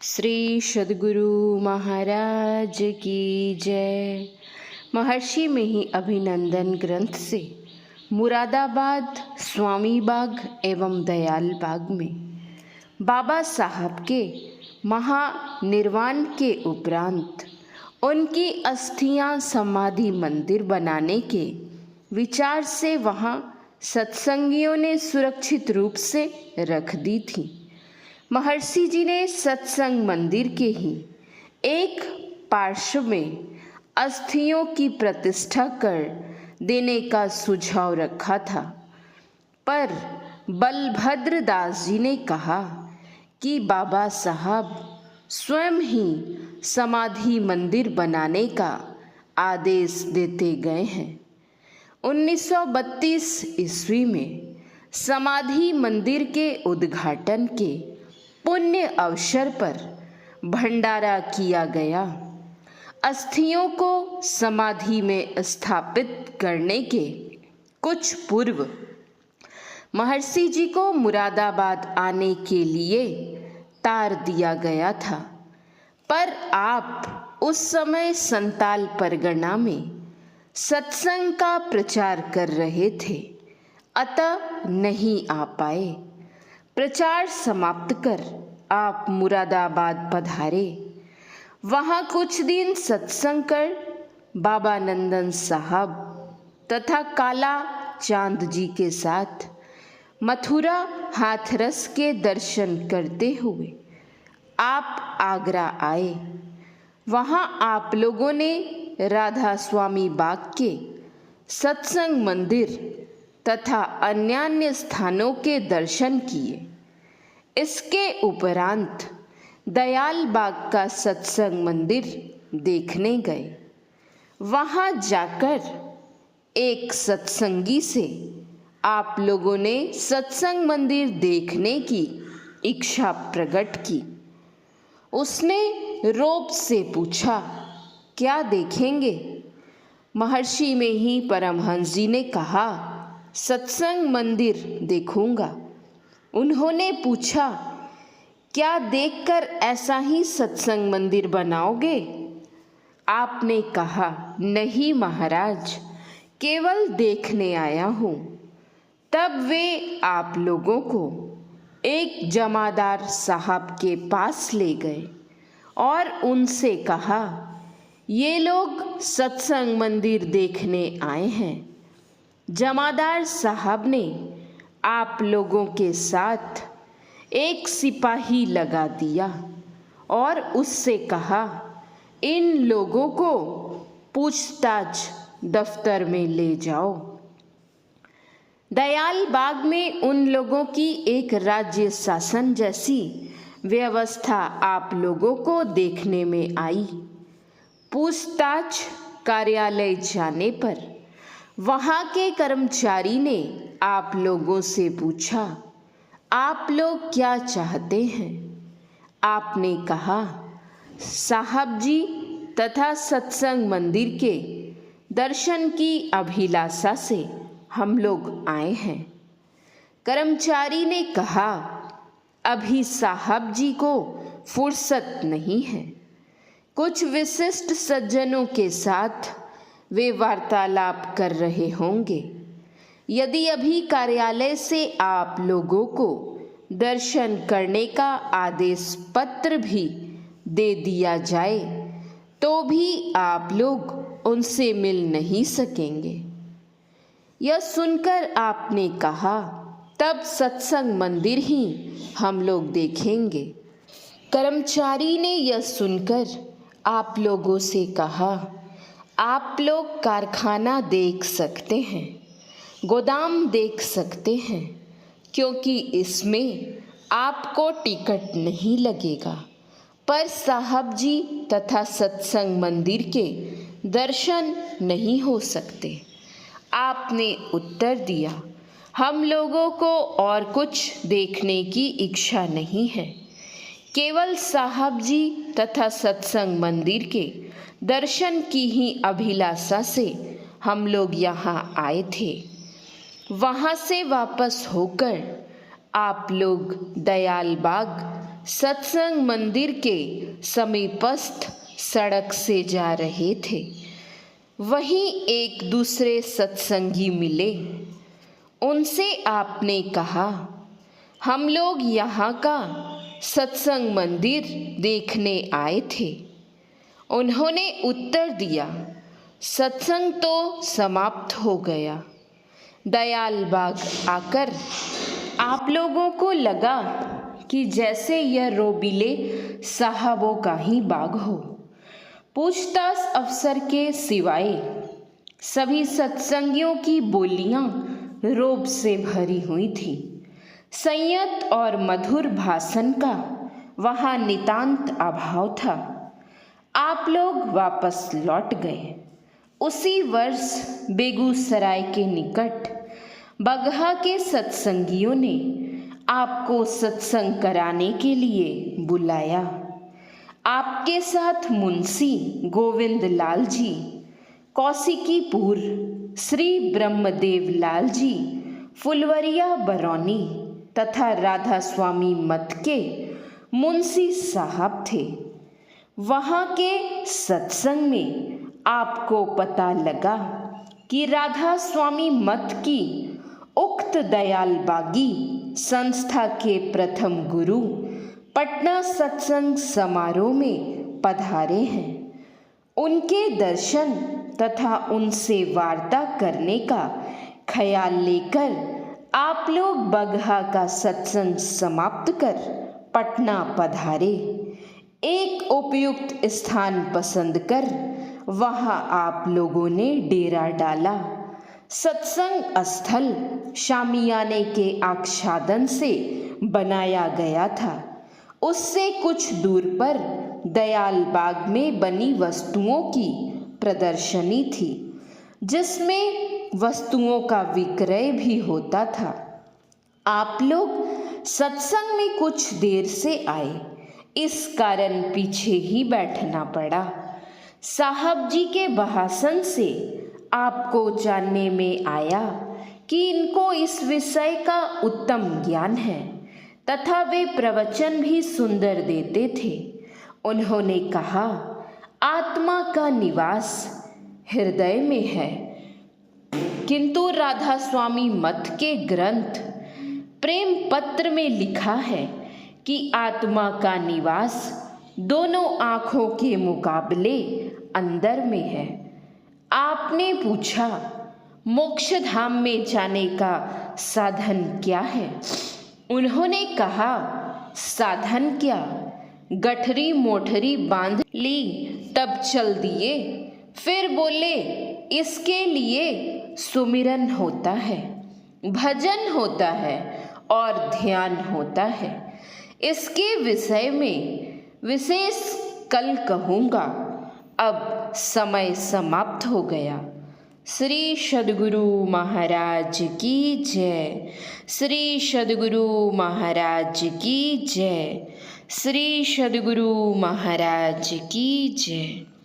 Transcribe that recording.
श्री सद्गुरु महाराज की जय। महर्षि में ही अभिनंदन ग्रंथ से मुरादाबाद, स्वामी बाग एवं दयाल बाग में बाबा साहब के महानिर्वाण के उपरांत उनकी अस्थियां समाधि मंदिर बनाने के विचार से वहाँ सत्संगियों ने सुरक्षित रूप से रख दी थी। महर्षि जी ने सत्संग मंदिर के ही एक पार्श्व में अस्थियों की प्रतिष्ठा कर देने का सुझाव रखा था, पर बलभद्र दास जी ने कहा कि बाबा साहब स्वयं ही समाधि मंदिर बनाने का आदेश देते गए हैं। 1932 ईस्वी में समाधि मंदिर के उद्घाटन के पुण्य अवसर पर भंडारा किया गया। अस्थियों को समाधि में स्थापित करने के कुछ पूर्व महर्षि जी को मुरादाबाद आने के लिए तार दिया गया था, पर आप उस समय संताल परगना में सत्संग का प्रचार कर रहे थे, अतः नहीं आ पाए। प्रचार समाप्त कर आप मुरादाबाद पधारे। वहाँ कुछ दिन सत्संग कर बाबा नंदन साहब तथा काला चांद जी के साथ मथुरा हाथरस के दर्शन करते हुए आप आगरा आए। वहाँ आप लोगों ने राधा स्वामी बाग के सत्संग मंदिर तथा अन्यान्य स्थानों के दर्शन किए। इसके उपरांत दयाल बाग का सत्संग मंदिर देखने गए। वहाँ जाकर एक सत्संगी से आप लोगों ने सत्संग मंदिर देखने की इच्छा प्रकट की। उसने रोब से पूछा, क्या देखेंगे? महर्षि में ही परमहंस जी ने कहा, सत्संग मंदिर देखूंगा। उन्होंने पूछा, क्या देखकर ऐसा ही सत्संग मंदिर बनाओगे? आपने कहा, नहीं महाराज, केवल देखने आया हूँ। तब वे आप लोगों को एक जमादार साहब के पास ले गए और उनसे कहा, ये लोग सत्संग मंदिर देखने आए हैं। जमादार साहब ने आप लोगों के साथ एक सिपाही लगा दिया और उससे कहा, इन लोगों को पूछताछ दफ्तर में ले जाओ। दयाल बाग में उन लोगों की एक राज्य शासन जैसी व्यवस्था आप लोगों को देखने में आई। पूछताछ कार्यालय जाने पर वहाँ के कर्मचारी ने आप लोगों से पूछा, आप लोग क्या चाहते हैं? आपने कहा, साहब जी तथा सत्संग मंदिर के दर्शन की अभिलाषा से हम लोग आए हैं। कर्मचारी ने कहा, अभी साहब जी को फुर्सत नहीं है। कुछ विशिष्ट सज्जनों के साथ वे वार्तालाप कर रहे होंगे। यदि अभी कार्यालय से आप लोगों को दर्शन करने का आदेश पत्र भी दे दिया जाए तो भी आप लोग उनसे मिल नहीं सकेंगे। यह सुनकर आपने कहा, तब सत्संग मंदिर ही हम लोग देखेंगे। कर्मचारी ने यह सुनकर आप लोगों से कहा, आप लोग कारखाना देख सकते हैं, गोदाम देख सकते हैं, क्योंकि इसमें आपको टिकट नहीं लगेगा, पर साहब जी तथा सत्संग मंदिर के दर्शन नहीं हो सकते। आपने उत्तर दिया, हम लोगों को और कुछ देखने की इच्छा नहीं है, केवल साहब जी तथा सत्संग मंदिर के दर्शन की ही अभिलाषा से हम लोग यहाँ आए थे। वहाँ से वापस होकर आप लोग दयाल बाग सत्संग मंदिर के समीपस्थ सड़क से जा रहे थे। वहीं एक दूसरे सत्संगी मिले। उनसे आपने कहा, हम लोग यहाँ का सत्संग मंदिर देखने आए थे। उन्होंने उत्तर दिया, सत्संग तो समाप्त हो गया। दयाल बाग आकर आप लोगों को लगा कि जैसे यह रोबीले साहबों का ही बाग हो। पूछताछ अफसर के सिवाय सभी सत्संगियों की बोलियां रोब से भरी हुई थी। संयत और मधुर भाषण का वहाँ नितांत अभाव था। आप लोग वापस लौट गए। उसी वर्ष बेगूसराय के निकट बगहा के सत्संगियों ने आपको सत्संग कराने के लिए बुलाया। आपके साथ मुंशी गोविंद लाल जी, कौशिकीपुर श्री ब्रह्मदेव लाल जी, फुलवरिया बरौनी तथा राधा स्वामी मठ के मुंशी साहब थे। वहाँ के सत्संग में आपको पता लगा कि राधा स्वामी मठ की उक्त दयाल बागी संस्था के प्रथम गुरु पटना सत्संग समारोह में पधारे हैं। उनके दर्शन तथा उनसे वार्ता करने का ख्याल लेकर आप लोग बगहा का सत्संग समाप्त कर पटना पधारे। एक उपयुक्त स्थान पसंद कर वहाँ आप लोगों ने डेरा डाला। सत्संग स्थल शामियाने के आच्छादन से बनाया गया था। उससे कुछ दूर पर दयाल बाग में बनी वस्तुओं की प्रदर्शनी थी, जिसमें वस्तुओं का विक्रय भी होता था। आप लोग सत्संग में कुछ देर से आए, इस कारण पीछे ही बैठना पड़ा। साहब जी के भाषण से आपको जानने में आया कि इनको इस विषय का उत्तम ज्ञान है तथा वे प्रवचन भी सुंदर देते थे। उन्होंने कहा, आत्मा का निवास हृदय में है, किंतु राधा स्वामी मठ के ग्रंथ प्रेम पत्र में लिखा है कि आत्मा का निवास दोनों आँखों के मुकाबले अंदर में है। आपने पूछा, मोक्ष धाम में जाने का साधन क्या है? उन्होंने कहा, साधन क्या, गठरी मोठरी बांध ली तब चल दिए। फिर बोले, इसके लिए सुमिरन होता है, भजन होता है और ध्यान होता है। इसके विषय में विशेष कल कहूँगा। अब समय समाप्त हो गया। श्री सद्गुरु महाराज की जय। श्री सद्गुरु महाराज की जय। श्री सद्गुरु महाराज की जय।